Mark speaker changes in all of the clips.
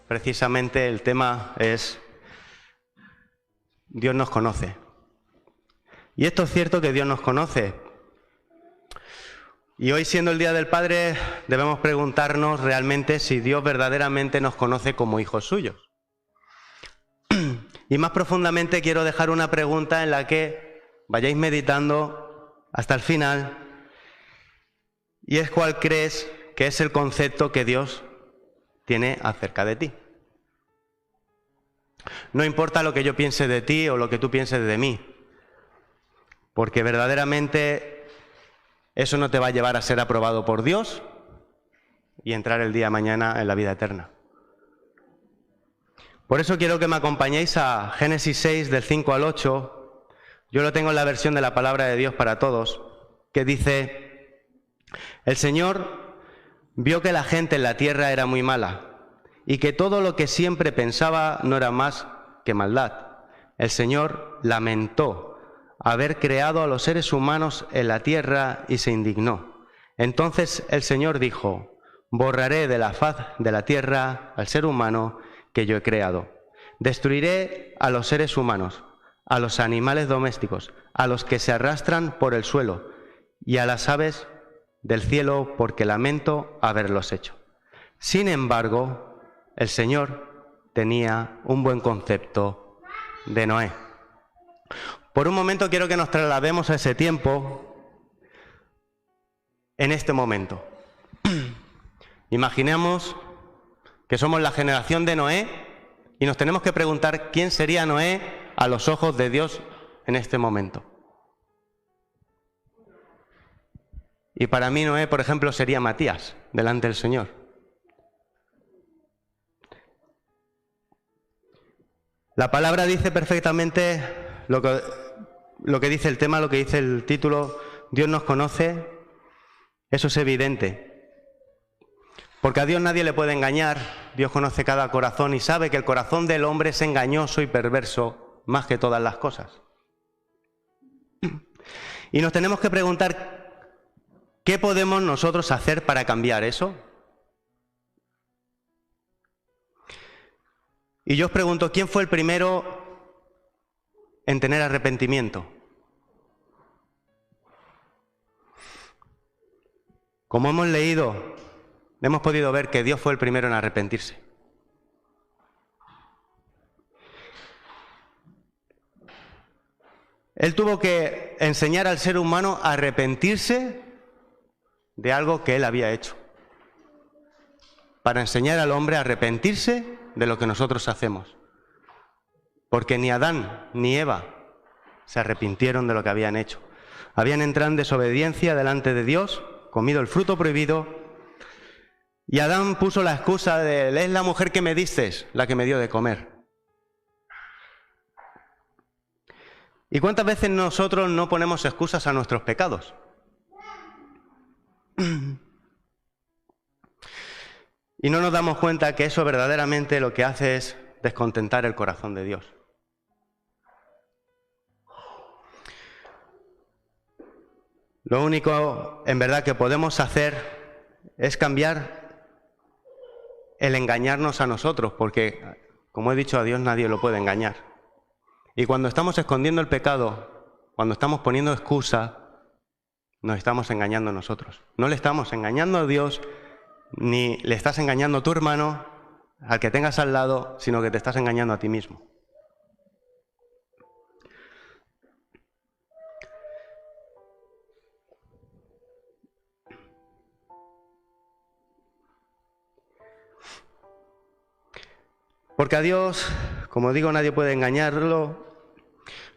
Speaker 1: precisamente el tema es Dios nos conoce. Y esto es cierto que Dios nos conoce. Y hoy, siendo el Día del Padre, debemos preguntarnos realmente si Dios verdaderamente nos conoce como hijos suyos. Y más profundamente quiero dejar una pregunta en la que vayáis meditando hasta el final, y es: ¿cuál crees que es el concepto que Dios tiene acerca de ti? No importa lo que yo piense de ti o lo que tú pienses de mí, porque verdaderamente eso no te va a llevar a ser aprobado por Dios y entrar el día de mañana en la vida eterna. Por eso quiero que me acompañéis a Génesis 6, del 5 al 8. Yo lo tengo en la versión de la Palabra de Dios para Todos, que dice: el Señor vio que la gente en la tierra era muy mala y que todo lo que siempre pensaba no era más que maldad. El Señor lamentó haber creado a los seres humanos en la tierra y se indignó. Entonces el Señor dijo: borraré de la faz de la tierra al ser humano que yo he creado. Destruiré a los seres humanos, a los animales domésticos, a los que se arrastran por el suelo y a las aves del cielo, porque lamento haberlos hecho. Sin embargo, el Señor tenía un buen concepto de Noé. Por un momento quiero que nos traslademos a ese tiempo, en este momento. Imaginemos que somos la generación de Noé y nos tenemos que preguntar quién sería Noé a los ojos de Dios en este momento. Y para mí Noé, por ejemplo, sería Matías delante del Señor. La palabra dice perfectamente lo que dice el tema, lo que dice el título: Dios nos conoce. Eso es evidente. Porque a Dios nadie le puede engañar. Dios conoce cada corazón y sabe que el corazón del hombre es engañoso y perverso más que todas las cosas. Y nos tenemos que preguntar: ¿qué podemos nosotros hacer para cambiar eso? Y yo os pregunto, ¿quién fue el primero en tener arrepentimiento? Como hemos leído, hemos podido ver que Dios fue el primero en arrepentirse. Él tuvo que enseñar al ser humano a arrepentirse de algo que él había hecho, para enseñar al hombre a arrepentirse de lo que nosotros hacemos. Porque ni Adán ni Eva se arrepintieron de lo que habían hecho. Habían entrado en desobediencia delante de Dios, comido el fruto prohibido, y Adán puso la excusa de: es la mujer que me diste la que me dio de comer. ¿Y cuántas veces nosotros no ponemos excusas a nuestros pecados? Y no nos damos cuenta que eso verdaderamente lo que hace es descontentar el corazón de Dios. Lo único en verdad que podemos hacer es cambiar el engañarnos a nosotros, porque, como he dicho, a Dios nadie lo puede engañar. Y cuando estamos escondiendo el pecado, cuando estamos poniendo excusa, nos estamos engañando nosotros. No le estamos engañando a Dios, ni le estás engañando a tu hermano, al que tengas al lado, sino que te estás engañando a ti mismo. Porque a Dios, como digo, nadie puede engañarlo.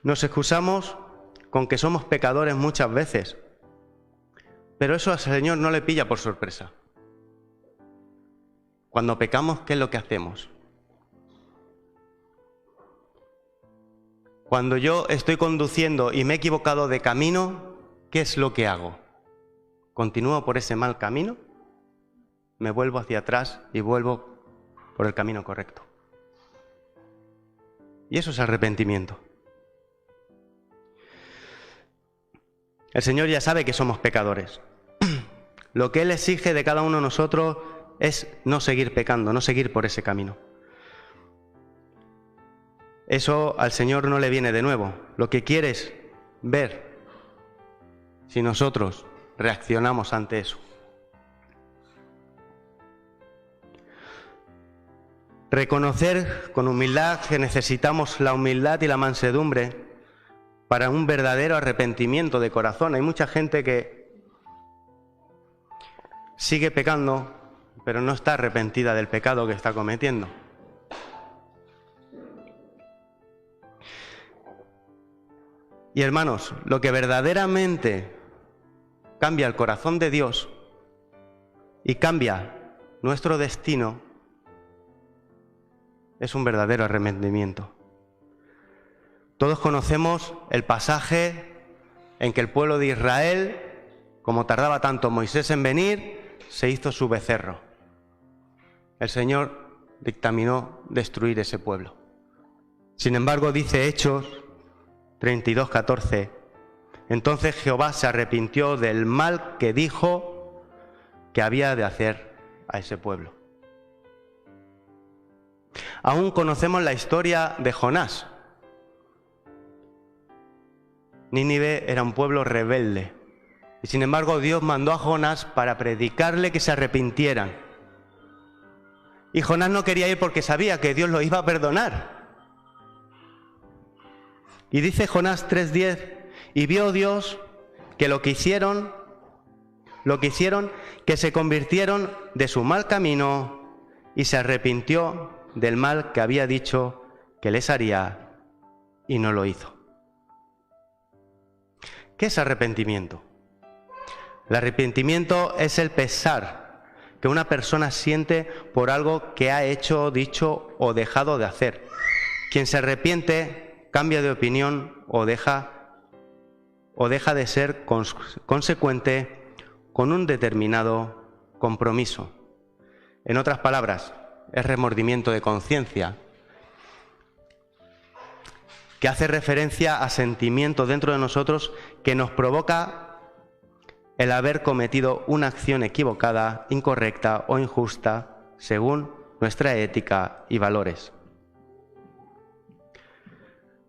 Speaker 1: Nos excusamos con que somos pecadores muchas veces, pero eso al Señor no le pilla por sorpresa. Cuando pecamos, ¿qué es lo que hacemos? Cuando yo estoy conduciendo y me he equivocado de camino, ¿qué es lo que hago? ¿Continúo por ese mal camino? ¿Me vuelvo hacia atrás y vuelvo por el camino correcto? Y eso es arrepentimiento. El Señor ya sabe que somos pecadores. Lo que Él exige de cada uno de nosotros es no seguir pecando, no seguir por ese camino. Eso al Señor no le viene de nuevo. Lo que quiere es ver si nosotros reaccionamos ante eso. Reconocer con humildad que necesitamos la humildad y la mansedumbre para un verdadero arrepentimiento de corazón. Hay mucha gente que sigue pecando, pero no está arrepentida del pecado que está cometiendo. Y hermanos, lo que verdaderamente cambia el corazón de Dios y cambia nuestro destino es un verdadero arrepentimiento. Todos conocemos el pasaje en que el pueblo de Israel, como tardaba tanto Moisés en venir, se hizo su becerro. El Señor dictaminó destruir ese pueblo. Sin embargo, dice Hechos 32:14, entonces Jehová se arrepintió del mal que dijo que había de hacer a ese pueblo. Aún conocemos la historia de Jonás. Nínive era un pueblo rebelde y sin embargo Dios mandó a Jonás para predicarle que se arrepintieran. Y Jonás no quería ir porque sabía que Dios lo iba a perdonar. Y dice Jonás 3:10, y vio Dios que lo que hicieron, que se convirtieron de su mal camino y se arrepintió del mal que había dicho que les haría y no lo hizo. ¿Qué es arrepentimiento? El arrepentimiento es el pesar que una persona siente por algo que ha hecho, dicho o dejado de hacer. Quien se arrepiente cambia de opinión o deja de ser consecuente con un determinado compromiso. En otras palabras, es remordimiento de conciencia, que hace referencia a sentimientos dentro de nosotros que nos provoca el haber cometido una acción equivocada, incorrecta o injusta según nuestra ética y valores.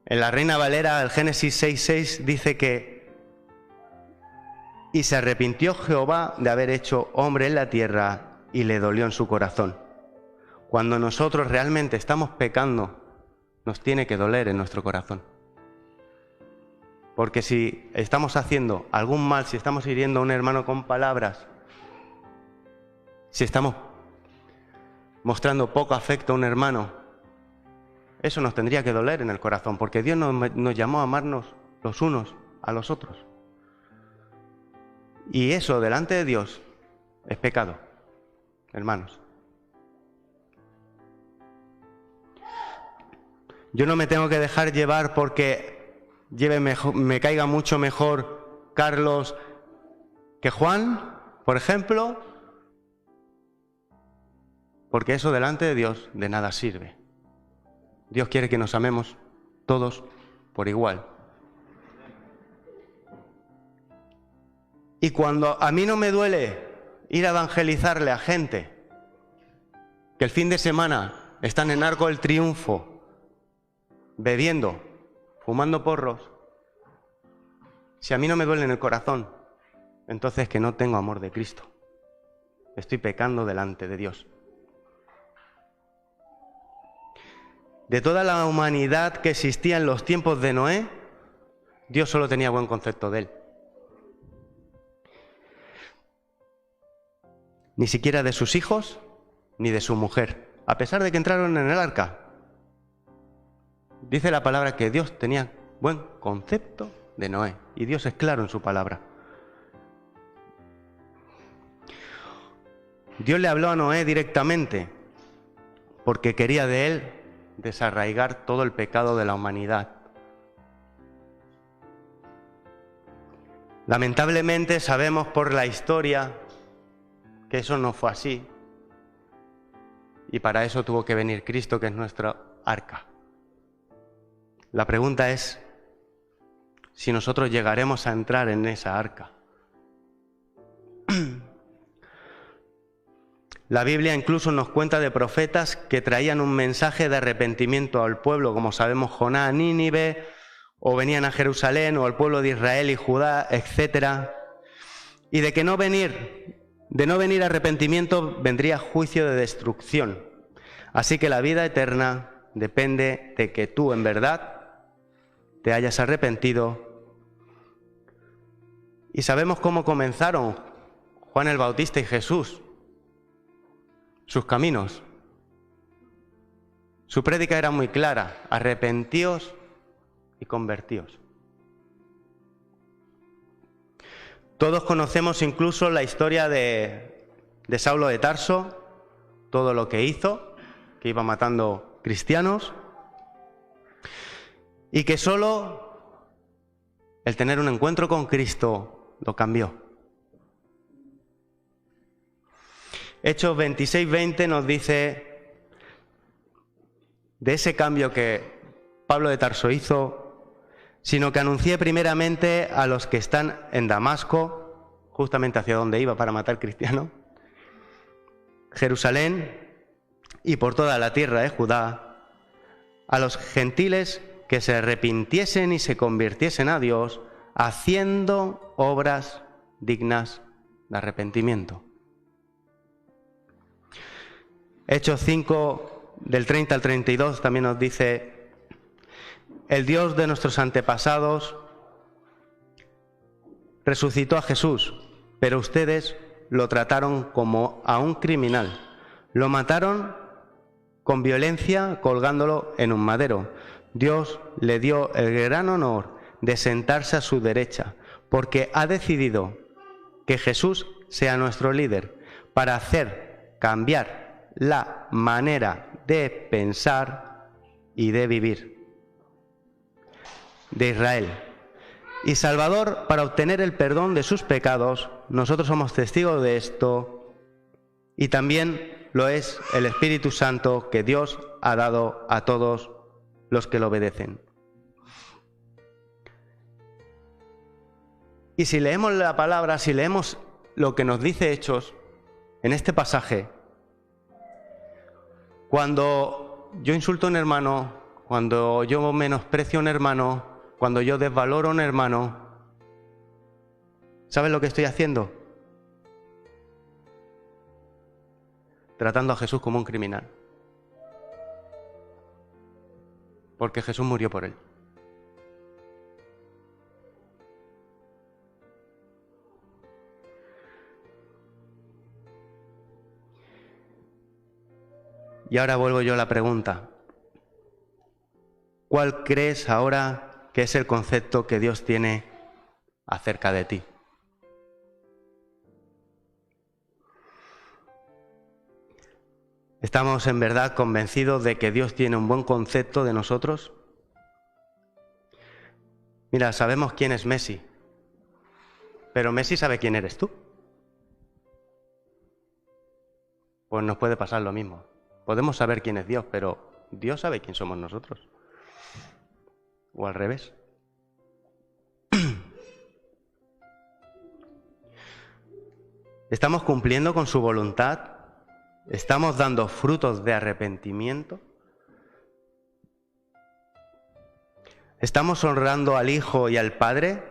Speaker 1: En la Reina Valera, el Génesis 6:6 dice que y se arrepintió Jehová de haber hecho hombre en la tierra y le dolió en su corazón. Cuando nosotros realmente estamos pecando, nos tiene que doler en nuestro corazón. Porque si estamos haciendo algún mal, si estamos hiriendo a un hermano con palabras, si estamos mostrando poco afecto a un hermano, eso nos tendría que doler en el corazón, porque Dios nos llamó a amarnos los unos a los otros. Y eso delante de Dios es pecado, hermanos. Yo no me tengo que dejar llevar porque me caiga mucho mejor Carlos que Juan, por ejemplo, porque eso delante de Dios de nada sirve. Dios quiere que nos amemos todos por igual. Y cuando a mí no me duele ir a evangelizarle a gente que el fin de semana están en Arco del Triunfo, bebiendo, fumando porros, si a mí no me duele en el corazón, entonces que no tengo amor de Cristo. Estoy pecando delante de Dios. De toda la humanidad que existía en los tiempos de Noé, Dios solo tenía buen concepto de él. Ni siquiera de sus hijos, ni de su mujer, a pesar de que entraron en el arca. Dice la palabra que Dios tenía buen concepto de Noé, y Dios es claro en su palabra. Dios le habló a Noé directamente, porque quería de él desarraigar todo el pecado de la humanidad. Lamentablemente sabemos por la historia que eso no fue así, y para eso tuvo que venir Cristo, que es nuestra arca. La pregunta es si nosotros llegaremos a entrar en esa arca. La Biblia incluso nos cuenta de profetas que traían un mensaje de arrepentimiento al pueblo, como sabemos Jonás a Nínive, o venían a Jerusalén, o al pueblo de Israel y Judá, etc. Y de no venir arrepentimiento, vendría juicio de destrucción. Así que la vida eterna depende de que tú en verdad te hayas arrepentido. Y sabemos cómo comenzaron Juan el Bautista y Jesús, sus caminos. Su prédica era muy clara: arrepentíos y convertíos. Todos conocemos incluso la historia de Saulo de Tarso, todo lo que hizo, que iba matando cristianos, y que solo el tener un encuentro con Cristo lo cambió. Hechos 26:20 nos dice de ese cambio que Pablo de Tarso hizo, sino que anuncié primeramente a los que están en Damasco, justamente hacia donde iba para matar cristianos, Jerusalén y por toda la tierra de Judá, a los gentiles que se arrepintiesen y se convirtiesen a Dios, haciendo obras dignas de arrepentimiento. Hechos 5, del 30 al 32, también nos dice: el Dios de nuestros antepasados resucitó a Jesús, pero ustedes lo trataron como a un criminal. Lo mataron con violencia colgándolo en un madero. Dios le dio el gran honor de sentarse a su derecha, porque ha decidido que Jesús sea nuestro líder para hacer cambiar la manera de pensar y de vivir de Israel. Y Salvador para obtener el perdón de sus pecados. Nosotros somos testigos de esto, y también lo es el Espíritu Santo que Dios ha dado a todos los que lo obedecen. Y si leemos la palabra, si leemos lo que nos dice Hechos en este pasaje, cuando yo insulto a un hermano, cuando yo menosprecio a un hermano, cuando yo desvaloro a un hermano, ¿sabes lo que estoy haciendo? Tratando a Jesús como un criminal. Porque Jesús murió por él. Y ahora vuelvo yo a la pregunta: ¿cuál crees ahora que es el concepto que Dios tiene acerca de ti? ¿Estamos en verdad convencidos de que Dios tiene un buen concepto de nosotros? Mira, sabemos quién es Messi, pero Messi sabe quién eres tú. Pues nos puede pasar lo mismo. Podemos saber quién es Dios, pero Dios sabe quién somos nosotros. O al revés. ¿Estamos cumpliendo con su voluntad? ¿Estamos dando frutos de arrepentimiento? ¿Estamos honrando al Hijo y al Padre?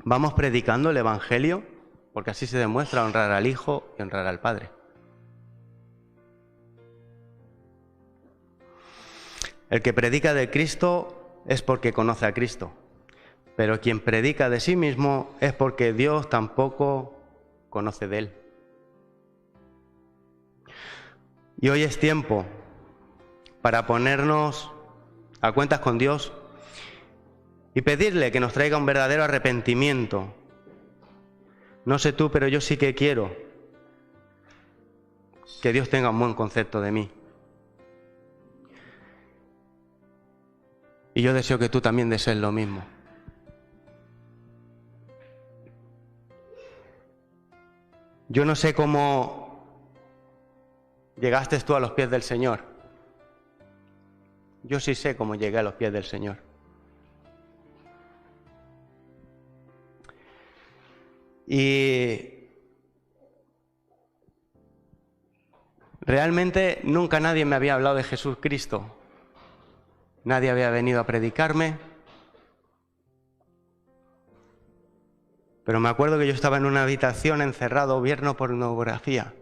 Speaker 1: ¿Vamos predicando el Evangelio? Porque así se demuestra honrar al Hijo y honrar al Padre. El que predica de Cristo es porque conoce a Cristo, pero quien predica de sí mismo es porque Dios tampoco conoce de él. Y hoy es tiempo para ponernos a cuentas con Dios y pedirle que nos traiga un verdadero arrepentimiento. No sé tú, pero yo sí que quiero que Dios tenga un buen concepto de mí. Y yo deseo que tú también desees lo mismo. Yo no sé cómo llegaste tú a los pies del Señor. Yo sí sé cómo llegué a los pies del Señor. Y Realmente nunca nadie me había hablado de Jesucristo. Nadie había venido a predicarme. Pero me acuerdo que yo estaba en una habitación encerrado viendo pornografía.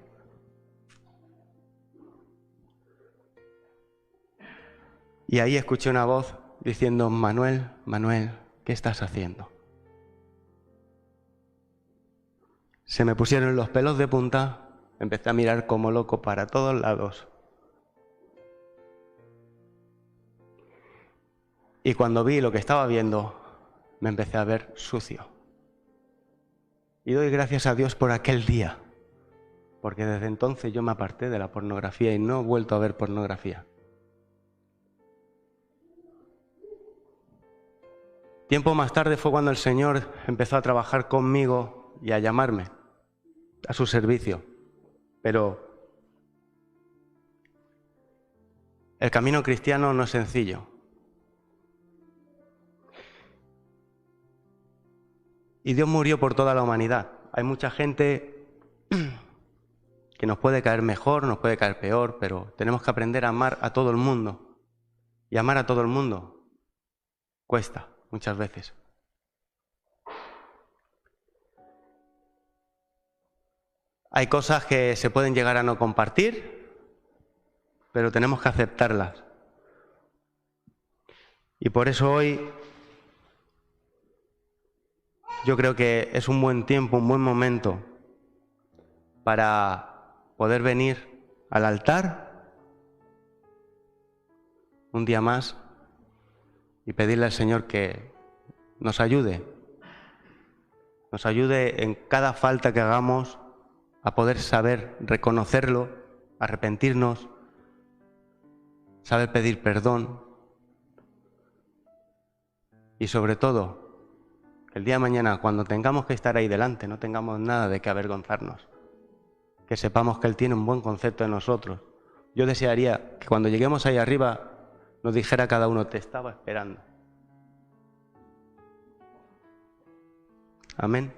Speaker 1: Y ahí escuché una voz diciendo: Manuel, Manuel, ¿qué estás haciendo? Se me pusieron los pelos de punta, empecé a mirar como loco para todos lados. Y cuando vi lo que estaba viendo, me empecé a ver sucio. Y doy gracias a Dios por aquel día, porque desde entonces yo me aparté de la pornografía y no he vuelto a ver pornografía. Tiempo más tarde fue cuando el Señor empezó a trabajar conmigo y a llamarme a su servicio. Pero el camino cristiano no es sencillo. Y Dios murió por toda la humanidad. Hay mucha gente que nos puede caer mejor, nos puede caer peor, pero tenemos que aprender a amar a todo el mundo. Y amar a todo el mundo cuesta muchas veces. Hay cosas que se pueden llegar a no compartir, pero tenemos que aceptarlas. Y por eso hoy yo creo que es un buen tiempo, un buen momento para poder venir al altar un día más y pedirle al Señor que nos ayude en cada falta que hagamos a poder saber reconocerlo, arrepentirnos, saber pedir perdón y sobre todo el día de mañana, cuando tengamos que estar ahí delante, no tengamos nada de qué avergonzarnos. Que sepamos que Él tiene un buen concepto de nosotros. Yo desearía que cuando lleguemos ahí arriba nos dijera cada uno: te estaba esperando. Amén.